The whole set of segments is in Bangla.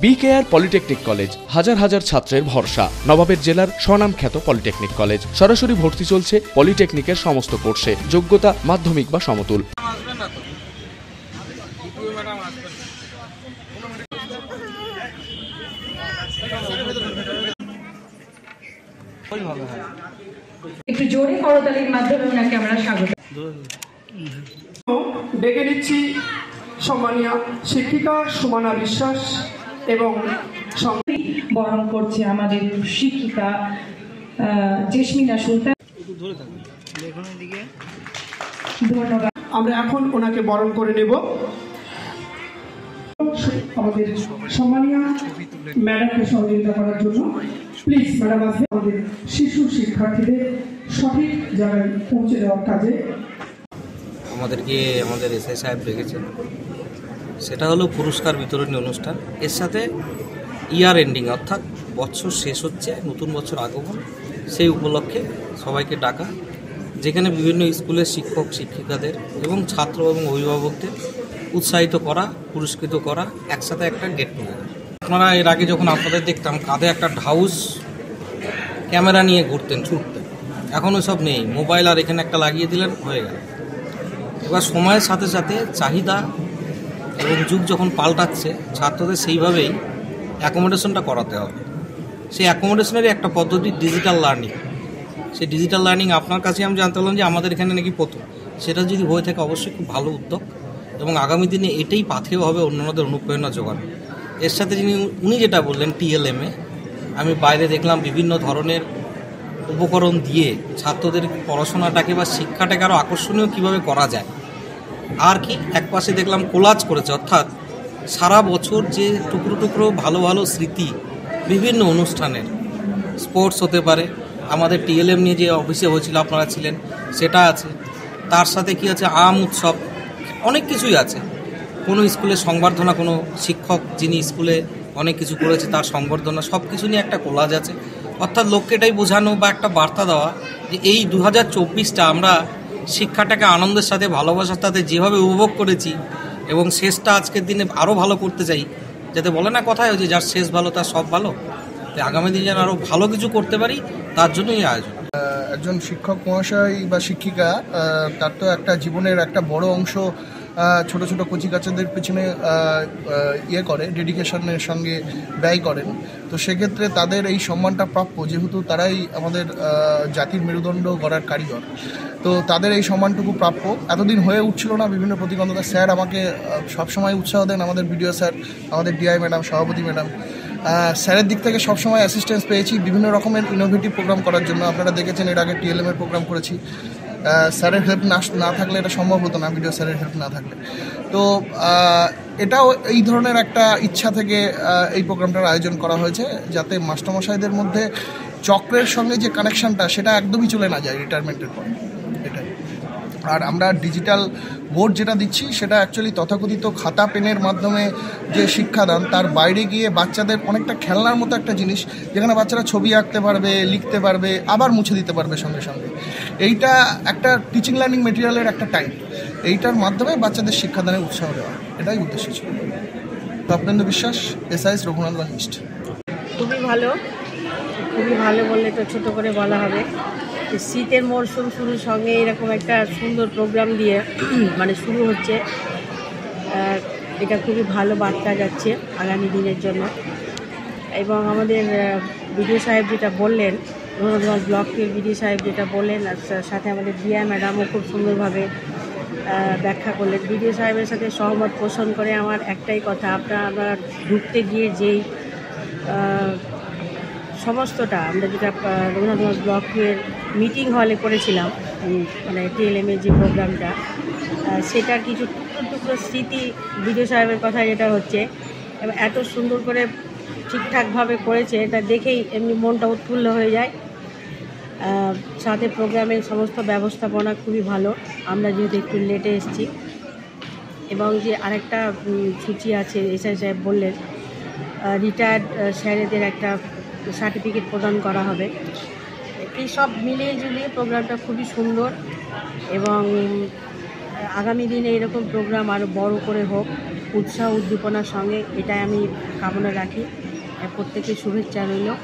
বিকেআর পলিটেকনিক কলেজ হাজার হাজার ছাত্রের ভরসা। নবাবের জেলার স্বনামখ্যাত পলিটেকনিক কলেজ। সরাসরি ভর্তি চলছে পলিটেকনিকের সমস্ত কোর্সে। যোগ্যতা মাধ্যমিক বা সমতুল। একটু জোরে করতালির মাধ্যমে ওনাকে আমরা স্বাগত ডেকে নিচ্ছি সম্মানীয় শিক্ষিকা সুমনা বিশ্বাস এবং বরণ করছে আমাদের শিক্ষিকা জেসমিনা সুলতান। ধন্যবাদ। আমরা এখন ওনাকে বরণ করে নেব। আমাদের সম্মানীয় ম্যাডামকে সহযোগিতা করার জন্য প্লিজ ম্যাডাম আসবে আমাদের শিশু শিক্ষার্থীদের সঠিক জায়গায় পৌঁছে দেওয়ার কাজে। আমাদেরকে আমাদের এসআই সাহেব ডেকেছেন, সেটা হলো পুরস্কার বিতরণী অনুষ্ঠান। এর সাথে ইয়ার এন্ডিং অর্থাৎ বছর শেষ হচ্ছে, নতুন বছর আগমন, সেই উপলক্ষে সবাইকে ডাকা, যেখানে বিভিন্ন স্কুলের শিক্ষক শিক্ষিকাদের এবং ছাত্র এবং অভিভাবকদের উৎসাহিত করা, পুরস্কৃত করা, একসাথে একটা গেট টুগেদার। আপনারা এর আগে যখন আপনাদের দেখতাম কাঁধে একটা ঢাউস ক্যামেরা নিয়ে ঘুরতেন, ছুটতেন, এখন ওসব নেই। মোবাইল আর এখানে একটা লাগিয়ে দিলেন, হয়ে গেল। এবার সময়ের সাথে সাথে চাহিদা এবং যুগ যখন পাল্টাচ্ছে, ছাত্রদের সেইভাবেই অ্যাকোমোডেশনটা করাতে হবে। সেই অ্যাকোমোডেশনেরই একটা পদ্ধতি ডিজিটাল লার্নিং। সেই ডিজিটাল লার্নিং আপনার কাছে আমি জানতে পারলাম যে আমাদের এখানে নাকি প্রথম। সেটা যদি হয়ে থাকে অবশ্যই খুব ভালো উদ্যোগ, এবং আগামী দিনে এটাই পাথেয় হবে অন্যান্যদের অনুপ্রেরণা যোগানো। এর সাথে উনি যেটা বললেন টিএলএমে, আমি বাইরে দেখলাম বিভিন্ন ধরনের উপকরণ দিয়ে ছাত্রদের পড়াশোনাটাকে বা শিক্ষাটাকে আরও আকর্ষণীয় কীভাবে করা যায়। আর কি, এক পাশে দেখলাম কোলাজ করেছে, অর্থাৎ সারা বছর যে টুকরো টুকরো ভালো ভালো স্মৃতি বিভিন্ন অনুষ্ঠানের, স্পোর্টস হতে পারে, আমাদের টিএলএম নিয়ে যে অফিসে হয়েছিল আপনারা ছিলেন সেটা আছে, তার সাথে কি আছে আম উৎসব, অনেক কিছুই আছে। কোনো স্কুলের সংবর্ধনা, কোনো শিক্ষক যিনি স্কুলে অনেক কিছু করেছে তার সংবর্ধনা, সব কিছু নিয়ে একটা কোলাজ আছে। অর্থাৎ লোককে এটাই বোঝানো বা একটা বার্তা দেওয়া যে এই 2024টা আমরা শিক্ষাটাকে আনন্দের সাথে, ভালোবাসার সাথে যেভাবে উপভোগ করেছি, এবং শেষটা আজকের দিনে আরও ভালো করতে চাই, যাতে বলে না কথায় যে যার শেষ ভালো তার সব ভালো। তাই আগামী দিনে যেন আরও ভালো কিছু করতে পারি, তার জন্যই আয়োজন। একজন শিক্ষক মহাশয় বা শিক্ষিকা, তার তো একটা জীবনের একটা বড় অংশ ছোট ছোট কচিকাচাদের পেছনে করে, ডেডিকেশনের সঙ্গে ব্যয় করেন। তো সেক্ষেত্রে তাদের এই সম্মানটা প্রাপ্য, যেহেতু তারাই আমাদের জাতির মেরুদণ্ড গড়ার কারিগর। তো তাদের এই সম্মানটুকু প্রাপ্য। এতদিন হয়ে উঠছিল না, বিভিন্ন প্রতিবন্ধকতা। স্যার আমাকে সবসময় উৎসাহ দেন, আমাদের বিডিও স্যার, আমাদের ডিআই ম্যাডাম, সভাপতি ম্যাডাম। স্যারের দিক থেকে সবসময় অ্যাসিস্ট্যান্স পেয়েছি বিভিন্ন রকমের ইনোভেটিভ প্রোগ্রাম করার জন্য। আপনারা দেখেছেন এর আগে টিএলএমের প্রোগ্রাম করেছি। স্যারের হেল্প না থাকলে এটা সম্ভব হতো না, ভিডিও স্যারের হেল্প না থাকলে। তো এটাও এই ধরনের একটা ইচ্ছা থেকে এই প্রোগ্রামটার আয়োজন করা হয়েছে, যাতে মাস্টারমশাইদের মধ্যে চক্রের সঙ্গে যে কানেকশানটা সেটা একদমই চলে না যায় রিটায়ারমেন্টের পর। এটাই। আর আমরা ডিজিটাল বোর্ড যেটা দিচ্ছি সেটা অ্যাকচুয়ালি তথাকথিত খাতা পেনের মাধ্যমে যে শিক্ষাদান, তার বাইরে গিয়ে বাচ্চাদের অনেকটা খেলনার মতো একটা জিনিস, যেখানে বাচ্চারা ছবি আঁকতে পারবে, লিখতে পারবে, আবার মুছে দিতে পারবে সঙ্গে সঙ্গে। এইটা একটা টিচিং লার্নিং মেটেরিয়ালের একটা টাইপ। এইটার মাধ্যমে বাচ্চাদের শিক্ষাদানের উৎসাহ দেওয়া, এটাই উদ্দেশ্য ছিল। তপনেন্দু বিশ্বাস, এসআইএস রঘুনাথগঞ্জ ইস্ট। খুবই ভালো বললে তো ছোট করে বলা হবে। শীতের মরশুম শুরুর সঙ্গে এরকম একটা সুন্দর প্রোগ্রাম দিয়ে মানে শুরু হচ্ছে, এটা খুবই ভালো বার্তা যাচ্ছে আগামী দিনের জন্য। এবং আমাদের বিডিও সাহেব যেটা বললেন, রঘুনাথগঞ্জ ব্লকের বিডিও সাহেব যেটা বললেন, আর সাথে আমাদের ডিআই ম্যাডামও খুব সুন্দরভাবে ব্যাখ্যা করলেন। বিডিও সাহেবের সাথে সহমত পোষণ করে আমার একটাই কথা, আমরা ঢুকতে গিয়ে যেই সমস্তটা আমরা যেটা রঘুনাথগঞ্জ ব্লকের মিটিং হলে করেছিলাম, মানে টিএলএমের যে প্রোগ্রামটা, সেটার কিছু টুকরো স্মৃতি বিডিও সাহেবের কথা যেটা হচ্ছে, এবং এত সুন্দর করে ঠিকঠাকভাবে করেছে, এটা দেখেই এমনি মনটা উৎফুল্ল হয়ে যায়। সাথে প্রোগ্রামের সমস্ত ব্যবস্থাপনা খুবই ভালো। আমরা যেহেতু একটু লেটে এসেছি, এবং যে আরেকটা সূচি আছে এসআই সাহেব বললেন, রিটায়ার্ড স্যারেদের একটা সার্টিফিকেট প্রদান করা হবে। এই সব মিলিয়ে ঝুলিয়ে প্রোগ্রামটা খুবই সুন্দর, এবং আগামী দিনে এরকম প্রোগ্রাম আরও বড় করে হোক, উৎসাহ উদ্দীপনার সঙ্গে, এটাই আমি কামনা রাখি। প্রত্যেকের শুভেচ্ছা রইল।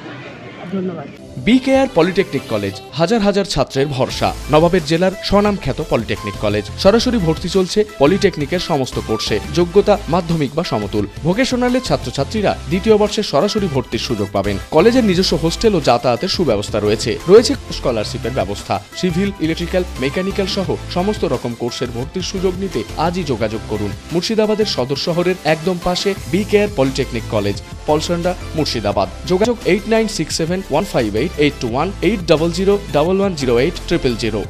ধন্যবাদ। বিকেআর পলিটেকনিক কলেজ হাজার হাজার ছাত্রের ভরসা। নবাবের জেলার স্বনামখ্যাত পলিটেকনিক কলেজ। সরাসরি ভর্তি চলছে পলিটেকনিকের সমস্ত কোর্সে। যোগ্যতা মাধ্যমিক বা সমতুল। ভোকেশনালের ছাত্রছাত্রীরা দ্বিতীয় বর্ষে সরাসরি ভর্তির সুযোগ পাবেন। কলেজের নিজস্ব হোস্টেল ও যাতায়াতের সুব্যবস্থা রয়েছে। স্কলারশিপের ব্যবস্থা। সিভিল, ইলেকট্রিক্যাল, মেকানিক্যাল সহ সমস্ত রকম কোর্সের ভর্তির সুযোগ নিতে আজই যোগাযোগ করুন। মুর্শিদাবাদের সদর শহরের একদম পাশে BKR polytechnic college, Palsanda, Murshidabad. যোগাযোগ 8967158821 8001108 000।